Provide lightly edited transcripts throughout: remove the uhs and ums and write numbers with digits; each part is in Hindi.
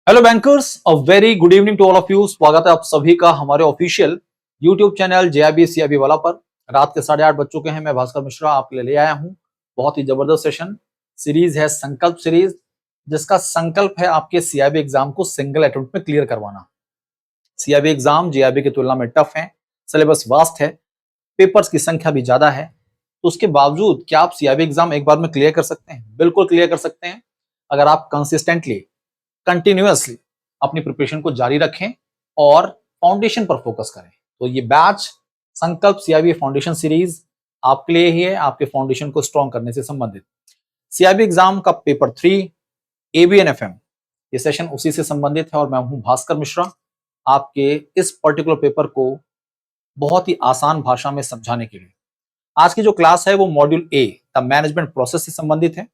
Hello bankers, a very good evening to all of you. स्वागत है आप सभी का हमारे official YouTube channel JAIIB CAIIB वाला पर। रात के 8:30 बज चुके हैं। मैं भास्कर मिश्रा आपके लिए ले आया हूं बहुत ही जबरदस्त सेशन। सीरीज है संकल्प सीरीज, जिसका संकल्प है आपके सीआईबी एग्जाम को सिंगल अटेम्प्ट में क्लियर करवाना। सीआईबी एग्जाम जेआईबी की तुलना में टफ है, सिलेबस वास्ट है, पेपर्स की संख्या भी ज्यादा है। तो उसके बावजूद क्या आप सीआईबी एग्जाम एक बार में क्लियर कर सकते हैं? बिल्कुल क्लियर कर सकते हैं, अगर आप कंसिस्टेंटली कंटिन्यूअसली अपनी प्रिपरेशन को जारी रखें और फाउंडेशन पर फोकस करें। तो ये बैच संकल्प सीआईबी फाउंडेशन सीरीज आपके लिए ही है, आपके फाउंडेशन को स्ट्रॉन्ग करने से संबंधित। सीआईबी एग्जाम का पेपर 3 एबीएनएफएम, ये सेशन उसी से संबंधित है और मैं हूं भास्कर मिश्रा, आपके इस पर्टिकुलर पेपर को बहुत ही आसान भाषा में समझाने के लिए। आज की जो क्लास है वो module A the management process से संबंधित है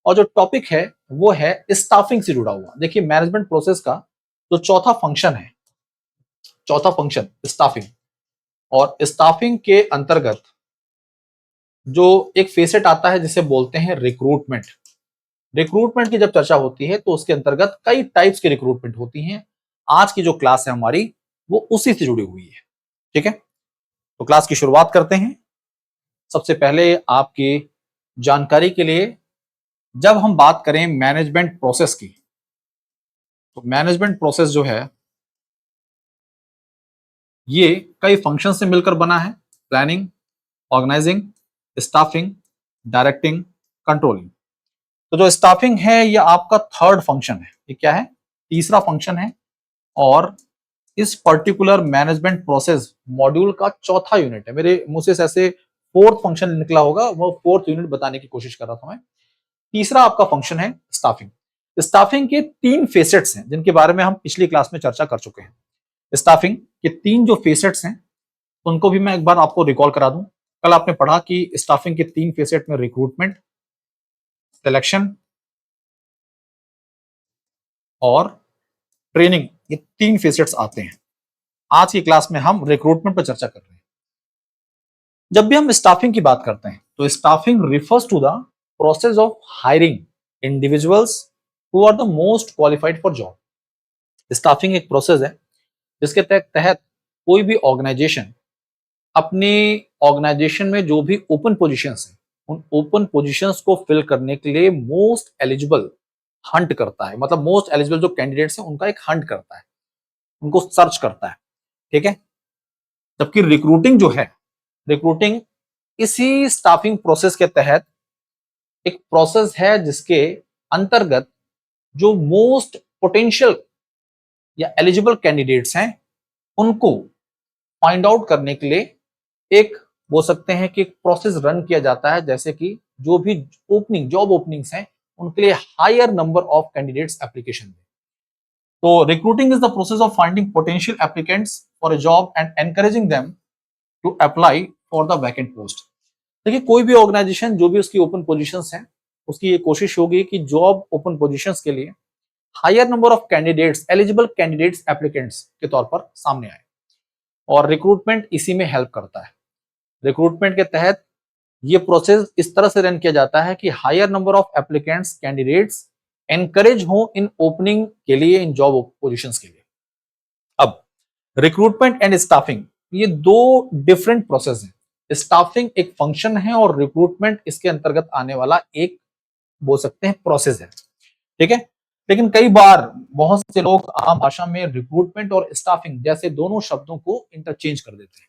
और जो टॉपिक है वो है स्टाफिंग से जुड़ा हुआ। देखिए, मैनेजमेंट प्रोसेस का जो चौथा फंक्शन है, चौथा फंक्शन स्टाफिंग, और स्टाफिंग के अंतर्गत जो एक फेसेट आता है जिसे बोलते हैं रिक्रूटमेंट। रिक्रूटमेंट की जब चर्चा होती है तो उसके अंतर्गत कई टाइप्स की रिक्रूटमेंट होती हैं। आज की जो क्लास है हमारी वो उसी से जुड़ी हुई है। ठीक है, तो क्लास की शुरुआत करते हैं। सबसे पहले आपकी जानकारी के लिए, जब हम बात करें मैनेजमेंट प्रोसेस की, तो मैनेजमेंट प्रोसेस जो है ये कई फंक्शन से मिलकर बना है। Planning, organizing, staffing, directing, controlling. तो जो स्टाफिंग है ये आपका थर्ड फंक्शन है। ये क्या है? तीसरा फंक्शन है और इस पर्टिकुलर मैनेजमेंट प्रोसेस मॉड्यूल का चौथा यूनिट है। मेरे मुंह से ऐसे फोर्थ फंक्शन निकला होगा, वो फोर्थ यूनिट बताने की कोशिश कर रहा था मैं। तीसरा आपका फंक्शन है स्टाफिंग। स्टाफिंग के 3 फेसेट्स हैं जिनके बारे में हम पिछली क्लास में चर्चा कर चुके हैं। स्टाफिंग के 3 जो फेसेट्स हैं उनको भी मैं एक बार आपको रिकॉल करा दूं। कल आपने पढ़ा कि स्टाफिंग के 3 फेसेट में रिक्रूटमेंट, सिलेक्शन और ट्रेनिंग, ये 3 फेसेट्स आते हैं। आज की क्लास में हम रिक्रूटमेंट पर चर्चा कर रहे हैं। जब भी हम स्टाफिंग की बात करते हैं तो staffing refers to the process of hiring individuals who are the most qualified for job. Staffing एक प्रोसेस है जिसके तहत कोई भी ऑर्गेनाइजेशन अपनी ऑर्गेनाइजेशन में जो भी ओपन पोजीशंस हैं उन ओपन पोजीशंस को फिल करने के लिए मोस्ट एलिजिबल हंट करता है। मतलब मोस्ट एलिजिबल जो कैंडिडेट्स हैं उनका एक हंट करता है, उनको सर्च करता है। ठीक है, जबकि रिक्रूटिंग जो है, रिक्रूटिंग इसी स्टाफिंग प्रोसेस के तहत एक प्रोसेस है जिसके अंतर्गत जो मोस्ट पोटेंशियल या एलिजिबल कैंडिडेट्स हैं उनको फाइंड आउट करने के लिए एक बोल सकते हैं कि एक प्रोसेस रन किया जाता है, जैसे कि जो भी ओपनिंग जॉब ओपनिंग्स हैं उनके लिए higher number of candidates application में। तो recruiting is the process of finding potential applicants for a job and encouraging them to apply for the vacant post. देखिए, कोई भी ऑर्गेनाइजेशन जो भी उसकी ओपन पोजीशंस हैं उसकी ये कोशिश होगी कि जॉब ओपन पोजीशंस के लिए higher number of candidates, eligible candidates applicants के तौर पर सामने आए, और रिक्रूटमेंट इसी में हेल्प करता है। रिक्रूटमेंट के तहत ये प्रोसेस इस तरह से रन किया जाता है कि higher number of applicants candidates encourage हो इन ओपनिंग के लिए, इन जॉब पोजीशंस के लिए। अब रिक्रूटमेंट एंड स्टाफिंग ये दो डिफरेंट प्रोसेस हैं। स्टाफिंग एक फंक्शन है और रिक्रूटमेंट इसके अंतर्गत आने वाला एक बोल सकते हैं प्रोसेस है। ठीक है, लेकिन कई बार बहुत से लोग आम भाषा में रिक्रूटमेंट और स्टाफिंग जैसे दोनों शब्दों को इंटरचेंज कर देते हैं।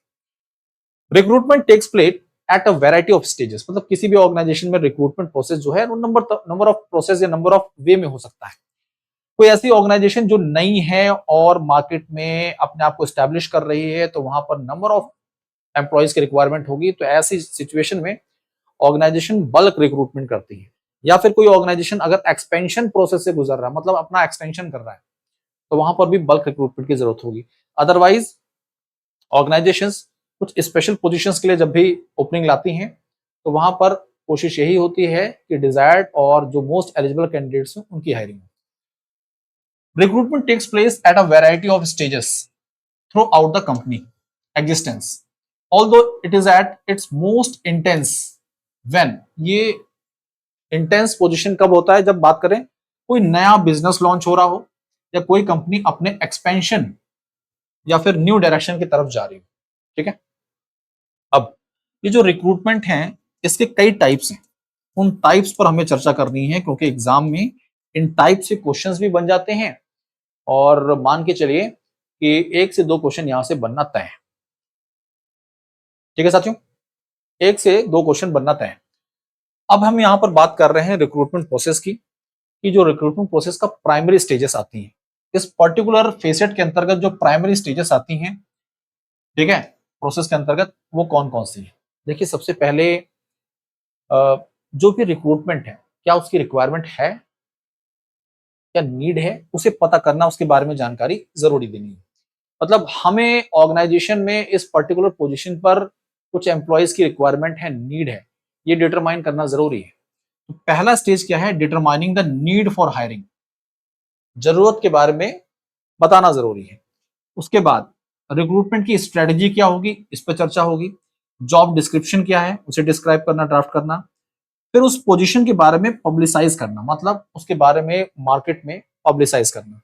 Recruitment takes place at a variety of stages. मतलब किसी भी ऑर्गेनाइजेशन में रिक्रूटमेंट प्रोसेस जो है वो नंबर ऑफ प्रोसेस या नंबर ऑफ वे में हो सकता है। कोई ऐसी ऑर्गेनाइजेशन जो नई है और मार्केट में अपने आप को स्टैब्लिश कर रही है तो वहां पर नंबर ऑफ एम्प्लॉयज की रिक्वायरमेंट होगी। तो ऐसी सिचुएशन में ऑर्गेनाइजेशन बल्क रिक्रूटमेंट करती है। या फिर कोई ऑर्गेनाइजेशन अगर एक्सपेंशन प्रोसेस से गुजर रहा है, मतलब अपना एक्सटेंशन कर रहा है, तो वहां पर भी बल्क रिक्रूटमेंट की जरूरत होगी। अदरवाइज ऑर्गेनाइजेशंस कुछ स्पेशल पोजीशंस के लिए जब भी ओपनिंग लाती हैं तो वहां पर कोशिश यही होती है कि डिजायर्ड और जो मोस्ट एलिजिबल कैंडिडेट्स हैं उनकी हायरिंग हो। Recruitment takes place at a variety of stages throughout the company existence, although it is at its most intense when. ये इंटेंस पोजीशन कब होता है? जब बात करें कोई नया बिजनेस लॉन्च हो रहा हो, या कोई कंपनी अपने एक्सपेंशन या फिर न्यू डायरेक्शन की तरफ जा रही हो। ठीक है, अब ये जो रिक्रूटमेंट है इसके कई टाइप्स हैं, उन टाइप्स पर हमें चर्चा करनी है, क्योंकि एग्जाम में इन टाइप से क्वेश्चंस भी बन जाते हैं और मान के चलिए कि 1 से 2 क्वेश्चन यहां से बनना तय है। ठीक है साथियों, 1 से 2 क्वेश्चन बनना तय है। अब हम यहां पर बात कर रहे हैं रिक्रूटमेंट प्रोसेस की, कि जो रिक्रूटमेंट प्रोसेस का प्राइमरी स्टेजेस आती हैं, इस पर्टिकुलर फेसेट के अंतर्गत जो प्राइमरी स्टेजेस आती हैं, ठीक है, प्रोसेस के अंतर्गत वो कौन कौन सी है। देखिए, सबसे पहले जो भी रिक्रूटमेंट है, क्या उसकी रिक्वायरमेंट है, क्या नीड है, उसे पता करना, उसके बारे में जानकारी जरूरी देनी है। मतलब हमें ऑर्गेनाइजेशन में इस पर्टिकुलर पोजीशन पर कुछ एम्प्लॉयज की रिक्वायरमेंट है, नीड है, ये डिटरमाइन करना जरूरी है। तो पहला स्टेज क्या है, determining the need for hiring, जरूरत के बारे में बताना जरूरी है। उसके बाद रिक्रूटमेंट की स्ट्रेटजी क्या होगी, इस पर चर्चा होगी। जॉब डिस्क्रिप्शन क्या है, उसे डिस्क्राइब करना, ड्राफ्ट करना। फिर उस पोजीशन के बारे में पब्लिसाइज करना, मतलब उसके बारे में मार्केट में पब्लिसाइज करना।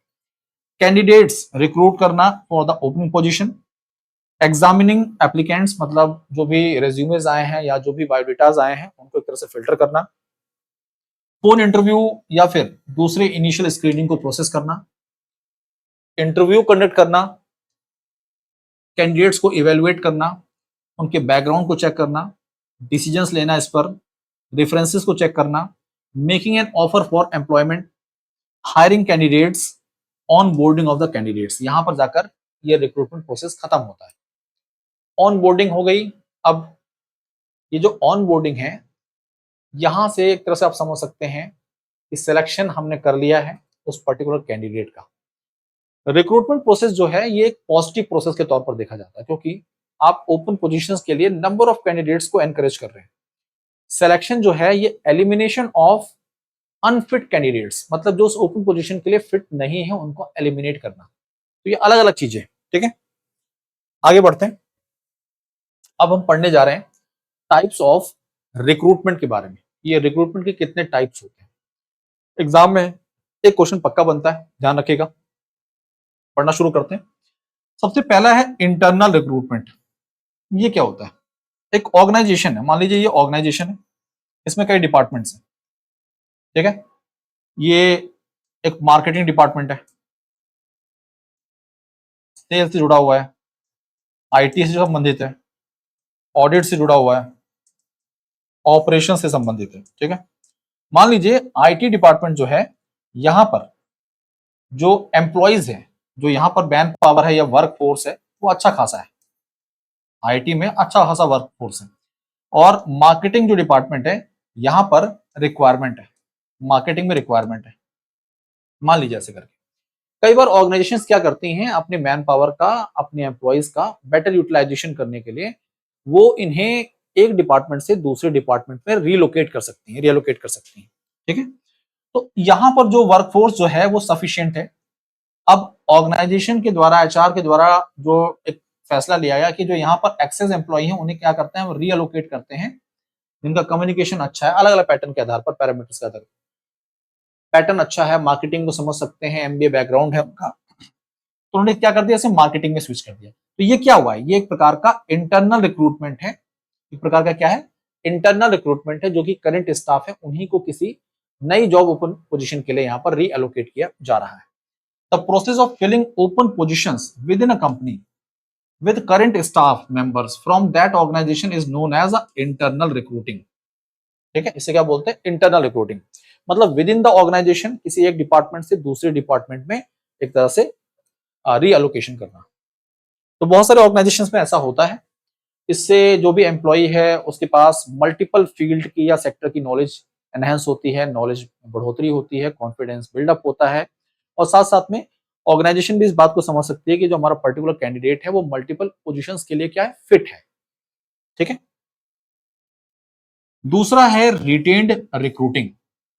कैंडिडेट्स रिक्रूट करना for the opening position. Examining applicants, मतलब जो भी रेज्यूमेज आए हैं या जो भी बायोडेटाज आए हैं उनको एक तरह से फिल्टर करना। फोन इंटरव्यू या फिर दूसरे इनिशियल स्क्रीनिंग को प्रोसेस करना। इंटरव्यू कंडक्ट करना, कैंडिडेट्स को इवेलुएट करना, उनके बैकग्राउंड को चेक करना, डिसीजंस लेना इस पर, रेफरेंसेस को चेक करना, making an offer for employment, hiring candidates, on boarding of the candidates. यहां पर जाकर यह रिक्रूटमेंट प्रोसेस खत्म होता है। ऑन बोर्डिंग हो गई। अब ये जो ऑन बोर्डिंग है, यहां से एक तरह से आप समझ सकते हैं कि सिलेक्शन हमने कर लिया है उस पर्टिकुलर कैंडिडेट का। रिक्रूटमेंट प्रोसेस जो है ये एक पॉजिटिव प्रोसेस के तौर पर देखा जाता है, क्योंकि आप ओपन पोजीशंस के लिए नंबर ऑफ कैंडिडेट्स को एनकरेज कर रहे हैं। सिलेक्शन जो है ये एलिमिनेशन ऑफ अनफिट कैंडिडेट्स, मतलब जो उस ओपन पोजीशन के लिए फिट नहीं है उनको एलिमिनेट करना। तो ये अलग अलग चीजें। ठीक है, आगे बढ़ते हैं। अब हम पढ़ने जा रहे हैं टाइप्स ऑफ रिक्रूटमेंट के बारे में। ये रिक्रूटमेंट के कितने टाइप्स होते हैं, एग्जाम में एक क्वेश्चन पक्का बनता है, ध्यान रखिएगा। पढ़ना शुरू करते हैं। सबसे पहला है इंटरनल रिक्रूटमेंट। ये क्या होता है, एक ऑर्गेनाइजेशन है, मान लीजिए ये ऑर्गेनाइजेशन है, इसमें कई डिपार्टमेंट्स हैं। ठीक है, ये एक मार्केटिंग डिपार्टमेंट है, सेल्स से जुड़ा हुआ है, आईटी से संबंधित है, ऑडिट से जुड़ा हुआ है, ऑपरेशन से संबंधित है। ठीक है, मान लीजिए आईटी डिपार्टमेंट जो है, यहां पर जो एम्प्लॉइज है, जो यहां पर मैन पावर है या वर्क फोर्स है, वो अच्छा खासा है, आईटी में अच्छा खासा वर्क फोर्स है। और मार्केटिंग जो डिपार्टमेंट है, यहां पर रिक्वायरमेंट है, मार्केटिंग में रिक्वायरमेंट है, मान लीजिए ऐसे करके। कई बार ऑर्गेनाइजेशंस क्या करती हैं, अपने मैन पावर का, अपने एम्प्लॉइज का बेटर यूटिलाइजेशन करने के लिए वो इन्हें एक डिपार्टमेंट से दूसरे डिपार्टमेंट में रिलोकेट कर सकती हैं, रिलोकेट कर सकती हैं। ठीक है, तो यहां पर जो वर्कफोर्स जो है वो सफिशिएंट है। अब ऑर्गेनाइजेशन के द्वारा, एचआर के द्वारा जो एक फैसला लिया गया कि जो यहाँ पर एक्सेस एम्प्लॉय हैं उन्हें क्या करते हैं, वो रीअलोकेट करते हैं, जिनका कम्युनिकेशन अच्छा है, अलग अलग पैटर्न के आधार पर, पैरामीटर्स के आधार पर। पैटर्न अच्छा है, मार्केटिंग को समझ सकते हैं, एमबीए बैकग्राउंड है उनका, तो उन्होंने क्या कर दिया, इसे मार्केटिंग में स्विच कर दिया। तो ये क्या हुआ है, ये एक प्रकार का इंटरनल रिक्रूटमेंट है। एक प्रकार का क्या है, इंटरनल रिक्रूटमेंट है, जो कि करंट स्टाफ है उन्हीं को किसी नई जॉब ओपन पोजीशन के लिए यहाँ पर रीअलोकेट किया जा रहा है। The process of filling open positions within a company with current staff members from that organization is known as a internal recruiting। ठीक है, इसे क्या बोलते हैं, इंटरनल रिक्रूटिंग। मतलब विद इन द ऑर्गेनाइजेशन किसी एक डिपार्टमेंट से दूसरे डिपार्टमेंट में एक तरह से रीअलोकेशन करना। तो बहुत सारे ऑर्गेनाइजेशंस में ऐसा होता है। इससे जो भी एम्प्लॉय है उसके पास मल्टीपल फील्ड की या सेक्टर की नॉलेज एनहेंस होती है, नॉलेज बढ़ोतरी होती है, कॉन्फिडेंस बिल्डअप होता है, और साथ साथ में ऑर्गेनाइजेशन भी इस बात को समझ सकती है कि जो हमारा पर्टिकुलर कैंडिडेट है वो मल्टीपल पोजीशंस के लिए क्या है, फिट है। ठीक है, दूसरा है रिटेन्ड रिक्रूटिंग।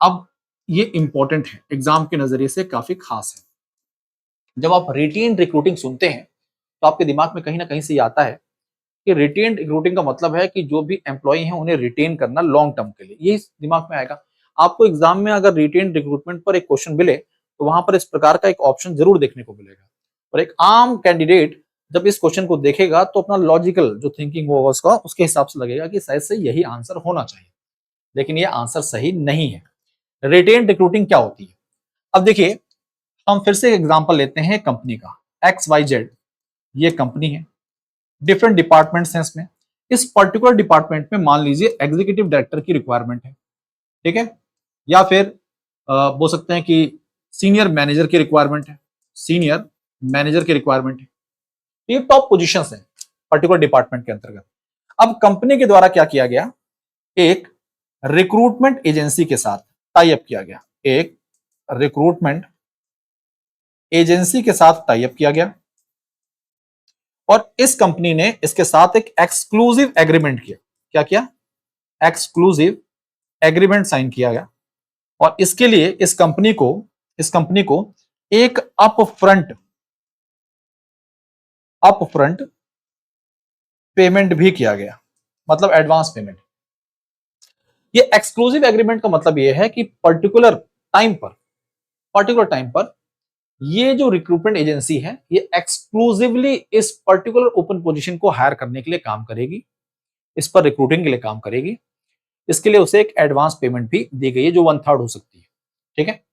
अब ये इंपॉर्टेंट है, एग्जाम के नजरिए से काफी खास है। जब आप रिटेन्ड रिक्रूटिंग सुनते हैं तो आपके दिमाग में कहीं ना कहीं से ये आता है कि रिटेन रिक्रूटिंग का मतलब है कि जो भी एम्प्लॉय हैं उन्हें रिटेन करना लॉन्ग टर्म के लिए, ये दिमाग में आएगा। आपको एग्जाम में अगर रिटेन रिक्रूटमेंट पर एक क्वेश्चन मिले तो वहां पर इस प्रकार का एक ऑप्शन जरूर देखने को मिलेगा। और एक आम कैंडिडेट जब इस क्वेश्चन को देखेगा तो अपना लॉजिकल जो थिंकिंग होगा उसका, उसके हिसाब से लगेगा कि शायद से यही आंसर होना चाहिए, लेकिन ये आंसर सही नहीं है। रिटेन रिक्रूटिंग क्या होती है? अब देखिए, हम फिर से एग्जांपल लेते हैं कंपनी का। XYZ ये कंपनी है, डिफरेंट डिपार्टमेंट्स हैं इसमें। इस पर्टिकुलर डिपार्टमेंट में मान लीजिए एग्जीक्यूटिव डायरेक्टर की रिक्वायरमेंट है, ठीक है, या फिर बोल सकते हैं कि सीनियर मैनेजर की रिक्वायरमेंट है, सीनियर मैनेजर की रिक्वायरमेंट है। ये टॉप पोजीशंस हैं पर्टिकुलर डिपार्टमेंट के अंतर्गत। अब कंपनी के द्वारा क्या किया गया, एक रिक्रूटमेंट एजेंसी के साथ टाई अप किया गया, एक रिक्रूटमेंट एजेंसी के साथ टाई अप किया गया, और इस कंपनी ने इसके साथ एक एक्सक्लूसिव एग्रीमेंट किया। क्या किया? एक्सक्लूसिव एग्रीमेंट साइन किया गया। और इसके लिए इस कंपनी को एक अपफ्रंट पेमेंट भी किया गया, मतलब एडवांस पेमेंट। ये एक्सक्लूसिव एग्रीमेंट का मतलब ये है कि पर्टिकुलर टाइम पर ये जो रिक्रूटमेंट एजेंसी है ये एक्सक्लूसिवली इस पर्टिकुलर ओपन पोजीशन को हायर करने के लिए काम करेगी, इस पर रिक्रूटिंग के लिए काम करेगी। इसके लिए उसे एक एडवांस पेमेंट भी दी गई है जो 1/3 हो सकती है, ठीक है।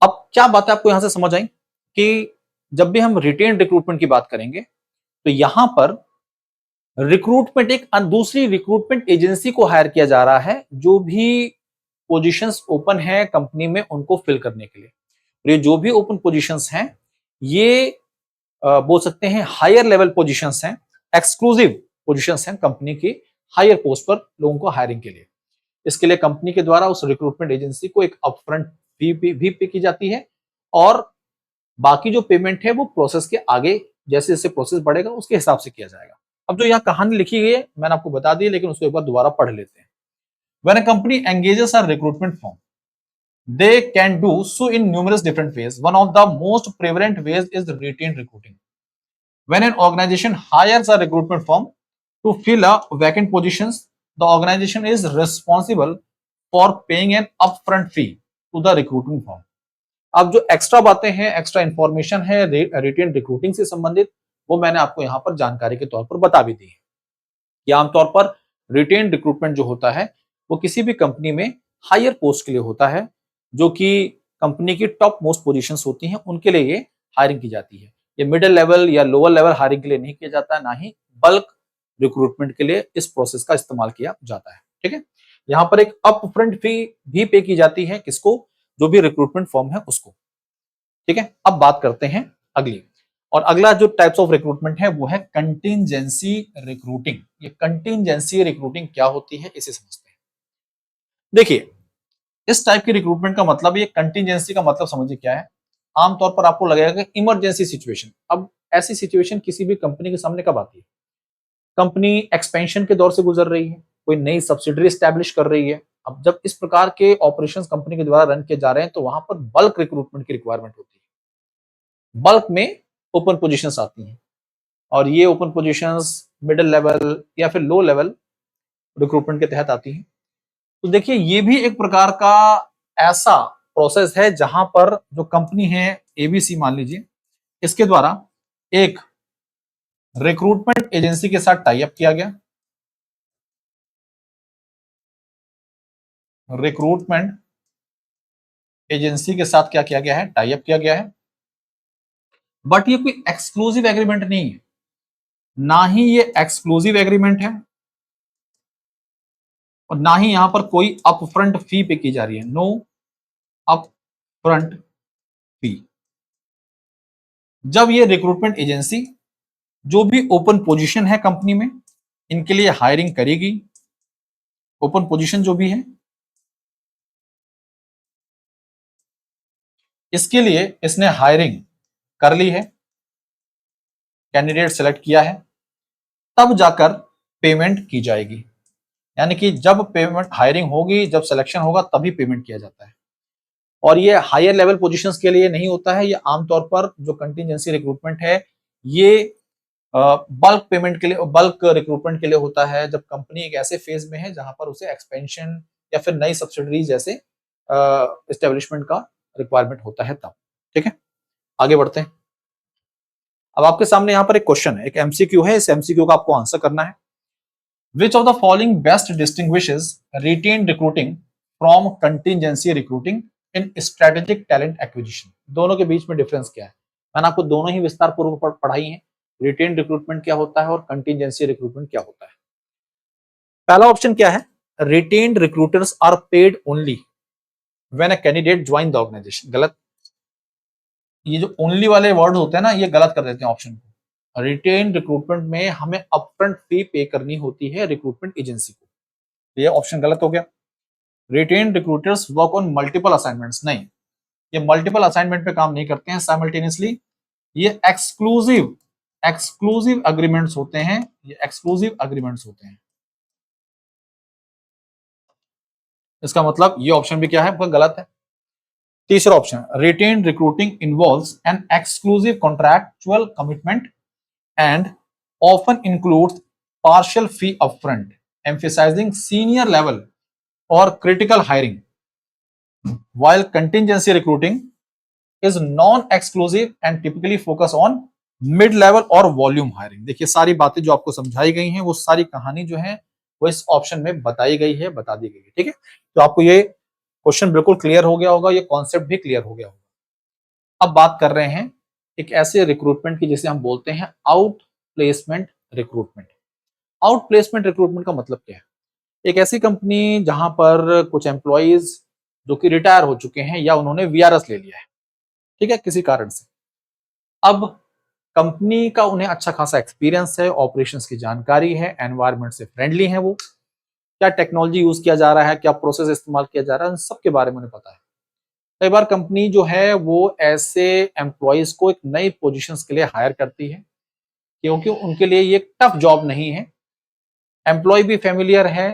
अब क्या बात है आपको यहां से समझ आई कि जब भी हम रिटेन रिक्रूटमेंट की बात करेंगे तो यहां पर रिक्रूटमेंट एक दूसरी रिक्रूटमेंट एजेंसी को हायर किया जा रहा है जो भी पोजीशंस ओपन है कंपनी में उनको फिल करने के लिए। और ये जो भी ओपन पोजीशंस हैं ये बोल सकते हैं हायर लेवल पोजीशंस हैं, एक्सक्लूसिव पोजीशंस हैं कंपनी की हायर पोस्ट पर लोगों को हायरिंग के लिए। इसके लिए कंपनी के द्वारा उस रिक्रूटमेंट एजेंसी को एक अपफ्रंट फी भी पे की जाती है, और बाकी जो पेमेंट है वो प्रोसेस के आगे जैसे जैसे प्रोसेस बढ़ेगा उसके हिसाब से किया जाएगा। अब जो यहाँ कहानी लिखी गई है मैंने आपको बता दी, लेकिन उसको एक बार दोबारा पढ़ लेते हैं। When a company engages a recruitment firm, they can do so in numerous different ways. One of the most prevalent ways is retained recruiting. When an organization hires a recruitment firm to fill a vacant positions, the organization is responsible for paying an upfront fee to the recruiting firm. अब जो एक्स्ट्रा बातें हैं, एक्स्ट्रा इंफॉर्मेशन है रिटेन रिक्रूटिंग से संबंधित, वो मैंने आपको यहाँ पर जानकारी के तौर पर बता भी दी है कि आमतौर पर रिटेन रिक्रूटमेंट जो होता है वो किसी भी कंपनी में हायर पोस्ट के लिए होता है, जो कि कंपनी की टॉप मोस्ट पोजीशंस होती हैं उनके लिए ये हायरिंग की जाती है। ये मिडिल लेवल या लोअर लेवल हायरिंग के लिए नहीं किया जाता है, ना ही बल्क रिक्रूटमेंट के लिए इस प्रोसेस का इस्तेमाल किया जाता है, ठीक है। यहाँ पर एक अपफ्रंट फी भी पे की जाती है, किसको? जो भी रिक्रूटमेंट फर्म है उसको, ठीक है। अब बात करते हैं अगली, और अगला जो टाइप्स ऑफ रिक्रूटमेंट है वो है कंटिजेंसी रिक्रूटिंग। ये कंटिजेंसी रिक्रूटिंग क्या होती है इसे समझते हैं। देखिए, इस टाइप की रिक्रूटमेंट का मतलब, ये कंटिजेंसी का मतलब समझिए क्या है। आमतौर पर आपको लगेगा कि इमरजेंसी सिचुएशन। अब ऐसी सिचुएशन किसी भी कंपनी के सामने कब आती है? कंपनी एक्सपेंशन के दौर से गुजर रही है, कोई नई सब्सिडरी स्टैब्लिश कर रही है। अब जब इस प्रकार के ऑपरेशंस कंपनी के द्वारा रन किए जा रहे हैं तो वहां पर बल्क रिक्रूटमेंट की रिक्वायरमेंट होती है, बल्क में ओपन पोजीशंस आती हैं, और ये ओपन पोजीशंस मिडिल लेवल या फिर लो लेवल रिक्रूटमेंट के तहत आती हैं। तो देखिए, ये भी एक प्रकार का ऐसा प्रोसेस है जहां पर जो कंपनी है एबीसी मान लीजिए, इसके द्वारा एक रिक्रूटमेंट एजेंसी के साथ टाई अप किया गया, रिक्रूटमेंट एजेंसी के साथ क्या किया गया है? टाई अप किया गया है। बट ये कोई एक्सक्लूसिव एग्रीमेंट नहीं है, ना ही ये एक्सक्लूसिव एग्रीमेंट है, और ना ही यहां पर कोई अपफ्रंट फी पे की जा रही है। नो अपफ्रंट फी। जब ये रिक्रूटमेंट एजेंसी जो भी ओपन पोजीशन है कंपनी में इनके लिए हायरिंग करेगी, ओपन पोजीशन जो भी है इसके लिए इसने हायरिंग कर ली है, कैंडिडेट सेलेक्ट किया है, तब जाकर पेमेंट की जाएगी। यानी कि जब पेमेंट हायरिंग होगी, जब सिलेक्शन होगा तभी पेमेंट किया जाता है। और ये हायर लेवल पोजीशंस के लिए नहीं होता है, ये आमतौर पर जो कंटिजेंसी रिक्रूटमेंट है ये बल्क पेमेंट के लिए, बल्क रिक्रूटमेंट के लिए होता है जब कंपनी एक ऐसे फेज में है जहां पर उसे एक्सपेंशन या फिर नई सब्सिडरी जैसे एस्टेब्लिशमेंट का रिक्वायरमेंट होता है तब। ठीक है, आगे बढ़ते हैं। अब आपके सामने यहाँ पर एक क्वेश्चन है, एक एमसीक्यू है, इस एमसीक्यू का आपको आंसर करना है। Which of the following best distinguishes retain recruiting from contingency recruiting in strategic talent acquisition? दोनों के बीच में डिफरेंस क्या है? मैंने आपको दोनों ही विस्तार पूर्वक पढ़ाई है, रिटेन रिक्रूटमेंट क्या होता है और कंटिजेंसी रिक्रूटमेंट क्या होता है। पहला ऑप्शन क्या है, retained recruiters are paid only when a candidate join the organization. गलत, ये जो ओनली वाले वर्ड होते हैं ना, ये गलत कर देते हैं ऑप्शन को। रिटेन रिक्रूटमेंट में हमें अपफ्रंट फी पे करनी होती है रिक्रूटमेंट एजेंसी को, ये ऑप्शन गलत हो गया। Retain recruiters work on multiple assignments, नहीं, ये मल्टीपल असाइनमेंट पे काम नहीं करते हैं साइमल्टेनियसली, ये एक्सक्लूसिव एक्सक्लूसिव अग्रीमेंट्स होते हैं, ये एक्सक्लूसिव अग्रीमेंट्स होते हैं। इसका मतलब ये ऑप्शन भी क्या है, आपका गलत है। तीसरा option, retained recruiting involves an exclusive contractual commitment and often includes partial fee upfront emphasising senior level और critical hiring, while contingency recruiting is non-exclusive and typically focus on mid level और वॉल्यूम हायरिंग। देखिए सारी बातें जो आपको समझाई गई हैं, वो सारी कहानी जो है वो इस ऑप्शन में बताई गई है, बता दी गई है। ठीक है, तो आपको ये क्वेश्चन बिल्कुल क्लियर हो गया होगा, ये कॉन्सेप्ट भी क्लियर हो गया होगा। अब बात कर रहे हैं एक ऐसे रिक्रूटमेंट की जिसे हम बोलते हैं out placement recruitment. Out placement recruitment का मतलब क्या है? एक ऐसी कंपनी जहां पर कुछ एम्प्लॉइज जो कि रिटायर हो चुके हैं या उन्होंने वीआरएस ले लिया है, ठीक है, किसी कारण से। अब कंपनी का उन्हें अच्छा खासा एक्सपीरियंस है, ऑपरेशंस की जानकारी है, एनवायरनमेंट से फ्रेंडली है, वो क्या टेक्नोलॉजी यूज किया जा रहा है, क्या प्रोसेस इस्तेमाल किया जा रहा है, उन सब के बारे में उन्हें पता है। कई बार कंपनी जो है वो ऐसे एम्प्लॉइज को एक नई पोजीशंस के लिए हायर करती है, क्योंकि उनके लिए ये टफ जॉब नहीं है। एम्प्लॉय भी फेमिलियर है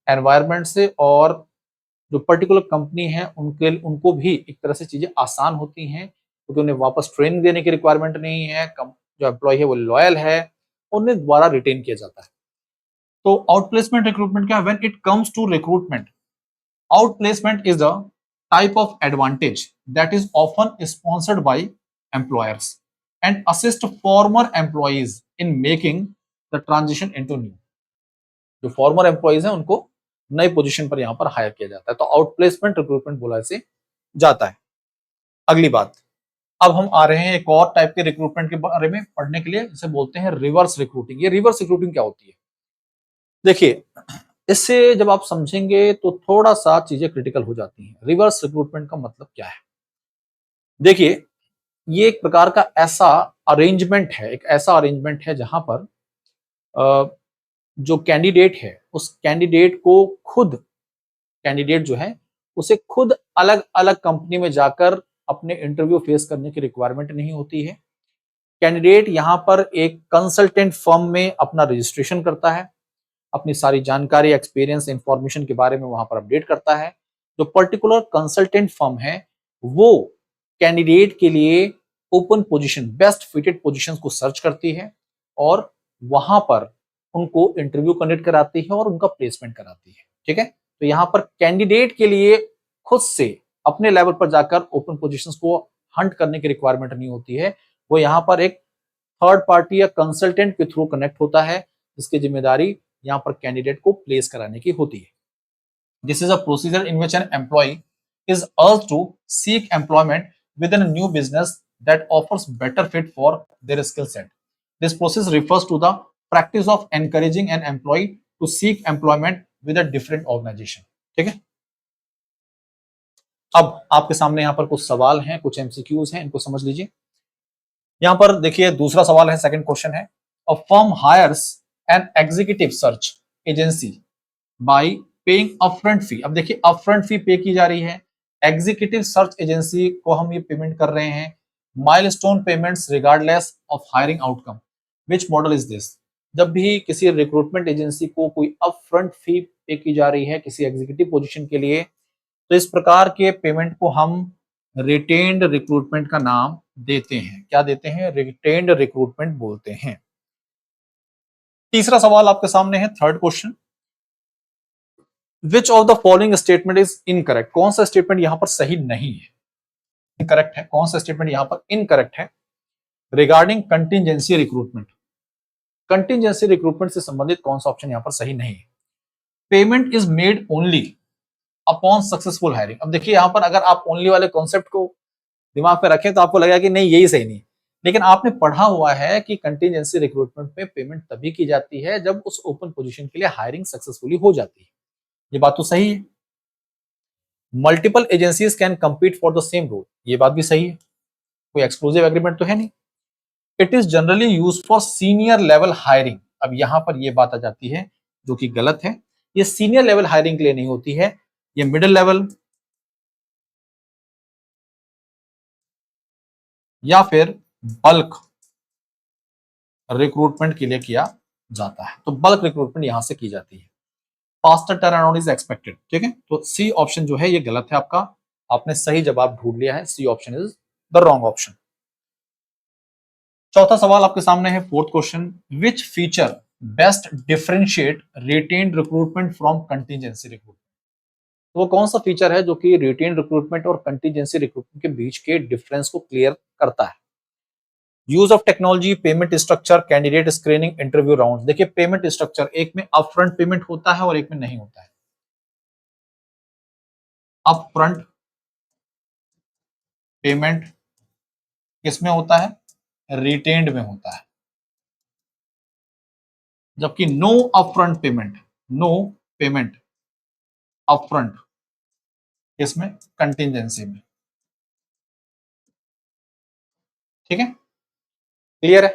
एनवायरनमेंट से, और जो पर्टिकुलर कंपनी है उनको भी एक तरह से चीजें आसान होती हैं, क्योंकि उन्हें वापस ट्रेनिंग देने की रिक्वायरमेंट नहीं है, जो एम्प्लॉय है वो लॉयल है, उन्हें दोबारा रिटेन किया जाता है। तो आउट प्लेसमेंट रिक्रूटमेंट क्या है? When it comes to recruitment, outplacement is the type of advantage that is often sponsored by employers and assist former employees in making the transition into new. जो फॉर्मर एम्प्लॉइज हैं उनको नई पोजीशन पर यहां पर हायर किया जाता है, तो आउट प्लेसमेंट रिक्रूटमेंट बोला इसे जाता है। अगली बात, अब हम आ रहे हैं एक और टाइप के रिक्रूटमेंट के बारे में पढ़ने के लिए, जिसे बोलते हैं रिवर्स रिक्रूटिंग। ये रिवर्स रिक्रूटिंग क्या होती है? देखिए, इससे जब आप समझेंगे तो थोड़ा सा चीजें क्रिटिकल हो जाती हैं। रिवर्स रिक्रूटमेंट का मतलब क्या है? देखिए, ये एक प्रकार का ऐसा अरेंजमेंट है, एक ऐसा अरेंजमेंट है जहां पर जो कैंडिडेट है उस कैंडिडेट को खुद, कैंडिडेट जो है उसे खुद अलग अलग कंपनी में जाकर अपने इंटरव्यू फेस करने की रिक्वायरमेंट नहीं होती है। कैंडिडेट यहां पर एक कंसल्टेंट फर्म में अपना रजिस्ट्रेशन करता है, अपनी सारी जानकारी, एक्सपीरियंस, इंफॉर्मेशन के बारे में वहां पर अपडेट करता है। जो पर्टिकुलर कंसल्टेंट फर्म है वो कैंडिडेट के लिए open position, best fitted positions को सर्च करती है और वहां पर उनको इंटरव्यू कंडक्ट कराती है और उनका प्लेसमेंट कराती है। ठीक है, तो यहां पर कैंडिडेट के लिए खुद से अपने लेवल पर जाकर ओपन पोजीशंस को हंट करने की रिक्वायरमेंट नहीं होती है। वो यहां पर एक थर्ड पार्टी या कंसल्टेंट के थ्रू कनेक्ट होता है, जिसकी जिम्मेदारी यहां पर कैंडिडेट को प्लेस कराने की होती है। This is a procedure in which an employ is urged to seek employment within a new business that offers better fit for their skill set. This process refers to the practice of encouraging an employ to seek employment with a different organization. ठीक है, अब आपके सामने यहाँ पर कुछ सवाल हैं, कुछ एमसीक्यूज हैं, इनको समझ लीजिए। यहां पर देखिए दूसरा सवाल है, सेकंड क्वेश्चन है, a firm hires an executive search agency by paying upfront fee. अब देखिए अपफ्रंट फी पे की जा रही है, एग्जीक्यूटिव सर्च एजेंसी को हम ये पेमेंट कर रहे हैं, milestone payments regardless of hiring outcome. Which model is this? जब भी किसी रिक्रूटमेंट एजेंसी को कोई अपफ्रंट फी पे की जा रही है किसी एग्जीक्यूटिव पोजीशन के लिए, तो इस प्रकार के पेमेंट को हम रिटेन्ड रिक्रूटमेंट का नाम देते हैं। क्या देते हैं? रिटेन्ड रिक्रूटमेंट बोलते हैं। तीसरा सवाल आपके सामने है, third question, which of the following statement is incorrect? कौन सा स्टेटमेंट यहां पर सही नहीं है? इनकरेक्ट है, कौन सा स्टेटमेंट यहां पर इनकरेक्ट है? Regarding contingency recruitment, contingency recruitment से संबंधित कौन सा ऑप्शन यहां पर सही नहीं है? Payment is made only upon successful hiring. अब देखिए यहां पर अगर आप ओनली वाले कॉन्सेप्ट को दिमाग में रखें तो आपको लगेगा कि नहीं यही सही नहीं, लेकिन आपने पढ़ा हुआ है कि कंटिजेंसी रिक्रूटमेंट में पेमेंट तभी की जाती है जब उस ओपन पोजीशन के लिए हायरिंग सक्सेसफुली हो जाती है। ये बात तो सही है। Multiple agencies can compete for the same role, ये बात भी सही है, कोई एक्सक्लूसिव एग्रीमेंट तो है नहीं। It is generally use for senior level hiring, अब यहां पर यह बात आ जाती है जो कि गलत है, ये सीनियर लेवल हायरिंग के लिए नहीं होती है, ये मिडिल लेवल या फिर बल्क रिक्रूटमेंट के लिए किया जाता है। तो बल्क रिक्रूटमेंट यहां से की जाती है। फास्टर टर्नअराउंड इज एक्सपेक्टेड, ठीक है, तो सी ऑप्शन जो है ये गलत है आपका, आपने सही जवाब ढूंढ लिया है, C option is the wrong option. चौथा सवाल आपके सामने है, fourth question, which feature best differentiate retained recruitment from contingency recruitment. तो वो कौन सा फीचर है जो कि रिटेन रिक्रूटमेंट और कंटीजेंसी रिक्रूटमेंट के बीच के डिफरेंस को क्लियर करता है? Use of technology, payment structure, candidate screening, interview round. देखिए पेमेंट स्ट्रक्चर, एक में अपफ्रंट पेमेंट होता है और एक में नहीं होता है। अपफ्रंट पेमेंट किसमें होता है? रिटेन्ड में होता है, जबकि no upfront payment, no payment upfront किसमें? कंटीजेंसी में। ठीक है, क्लियर है?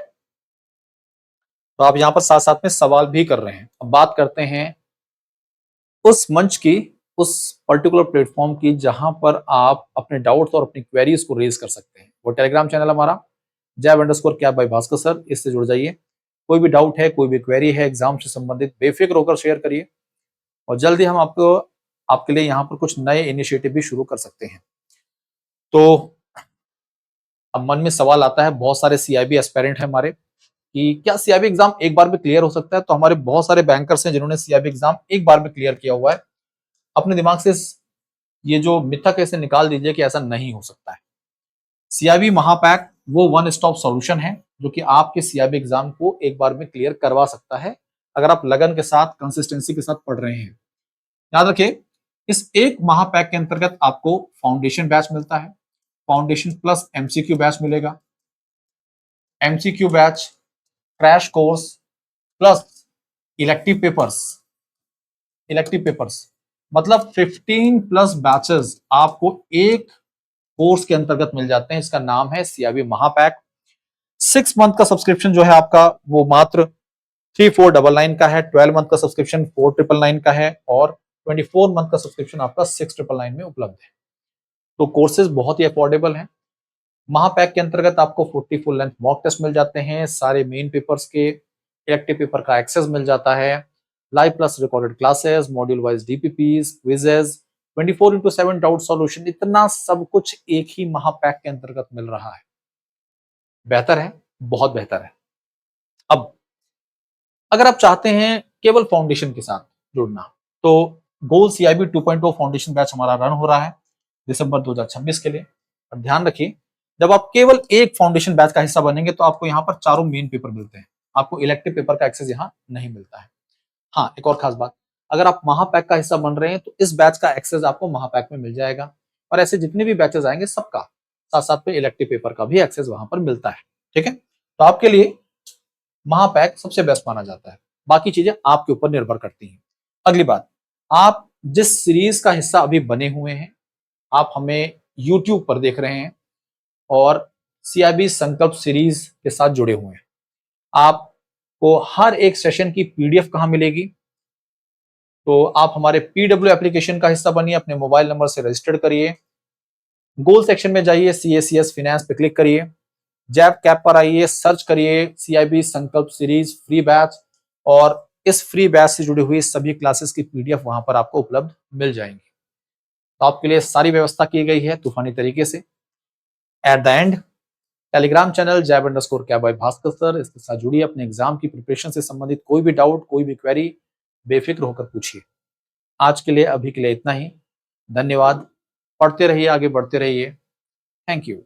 तो आप यहां पर साथ साथ में सवाल भी कर रहे हैं। अब बात करते हैं उस मंच की, उस पर्टिकुलर प्लेटफॉर्म की जहां पर आप अपने डाउट्स और अपनी क्वेरीज को रेज कर सकते हैं। वो टेलीग्राम चैनल हमारा जैब_क्या बाय भास्कर सर, इससे जुड़ जाइए। कोई भी डाउट है, कोई भी क्वेरी है एग्जाम से संबंधित, बेफिक्र होकर शेयर करिए और जल्दी हम आपको आपके लिए यहाँ पर कुछ नए इनिशिएटिव भी शुरू कर सकते हैं। तो अब मन में सवाल आता है, बहुत सारे सीआईबी एस्पिरेंट है हमारे, कि क्या सीआईबी एग्जाम एक बार में क्लियर हो सकता है? तो हमारे बहुत सारे बैंकर्स हैं जिन्होंने सीआईबी एग्जाम एक बार में क्लियर किया हुआ है। अपने दिमाग से ये जो मिथक कैसे निकाल दीजिए कि ऐसा नहीं हो सकता है। सीआईबी महापैक वो वन स्टॉप सॉल्यूशन है जो कि आपके सीआईबी एग्जाम को एक बार में क्लियर करवा सकता है, अगर आप लगन के साथ, कंसिस्टेंसी के साथ पढ़ रहे हैं। याद रखिए, इस एक महापैक के अंतर्गत आपको फाउंडेशन बैच मिलता है, फाउंडेशन प्लस एमसीक्यू बैच मिलेगा, MCQ batch, crash course plus elective papers, elective papers, मतलब 15 प्लस बैचेस आपको एक कोर्स के अंतर्गत मिल जाते हैं। इसका नाम है सीआईबी महापैक। 6 मंथ का सब्सक्रिप्शन जो है आपका वो मात्र 3499 का है, 12 मंथ का सब्सक्रिप्शन 4999 का है और 24 मंथ का सब्सक्रिप्शन आपका 6999 में उपलब्ध है। तो कोर्सेज बहुत ही अफोर्डेबल हैं। महापैक के अंतर्गत आपको 40 फुल लेंथ मॉक टेस्ट मिल जाते हैं, सारे मेन पेपर्स के इलेक्टिव पेपर का एक्सेस मिल जाता है, live plus recorded classes, module wise DPPs, quizzes, 24/7 doubt solution, इतना सब कुछ एक ही महापैक के अंतर्गत मिल रहा है। बेहतर है, बहुत बेहतर है। अब अगर आप चाहते हैं केवल फाउंडेशन के साथ जुड़ना, तो गोल सीआईबी 2.0 फाउंडेशन बैच हमारा रन हो रहा है दिसंबर 2026 के लिए। और ध्यान रखिए, जब आप केवल एक फाउंडेशन बैच का हिस्सा बनेंगे तो आपको यहाँ पर चारों मेन पेपर मिलते हैं, आपको इलेक्टिव पेपर का एक्सेस यहाँ नहीं मिलता है। हाँ, एक और खास बात, अगर आप महापैक का हिस्सा बन रहे हैं तो इस बैच का एक्सेस आपको महापैक में मिल जाएगा, और ऐसे जितने भी बैचेस आएंगे सबका साथ साथ में इलेक्टिव पेपर का भी एक्सेस वहां पर मिलता है। ठीक है, तो आपके लिए महापैक सबसे बेस्ट माना जाता है, बाकी चीजें आपके ऊपर निर्भर करती हैं। अगली बात, आप जिस सीरीज का हिस्सा अभी बने हुए हैं, आप हमें यूट्यूब पर देख रहे हैं और सीआईबी संकल्प सीरीज के साथ जुड़े हुए हैं, आपको हर एक सेशन की पीडीएफ कहां मिलेगी? तो आप हमारे पीडब्ल्यू एप्लीकेशन का हिस्सा बनिए, अपने मोबाइल नंबर से रजिस्टर्ड करिए, गोल सेक्शन में जाइए, सीएसीएस फाइनेंस पे क्लिक करिए, जैब कैप पर आइए, सर्च करिए सीआईबी संकल्प सीरीज फ्री बैच, और इस फ्री बैच से जुड़ी हुई सभी क्लासेस की पीडीएफ वहां पर आपको उपलब्ध मिल जाएंगी। तो आपके लिए सारी व्यवस्था की गई है तूफानी तरीके से। At the end, Telegram channel जैब_क्या बाय भास्कर सर, इसके साथ जुड़िए, अपने एग्जाम की प्रिपरेशन से संबंधित कोई भी डाउट, कोई भी क्वेरी बेफिक्र होकर पूछिए। आज के लिए, अभी के लिए इतना ही। धन्यवाद। पढ़ते रहिए, आगे बढ़ते रहिए। Thank you.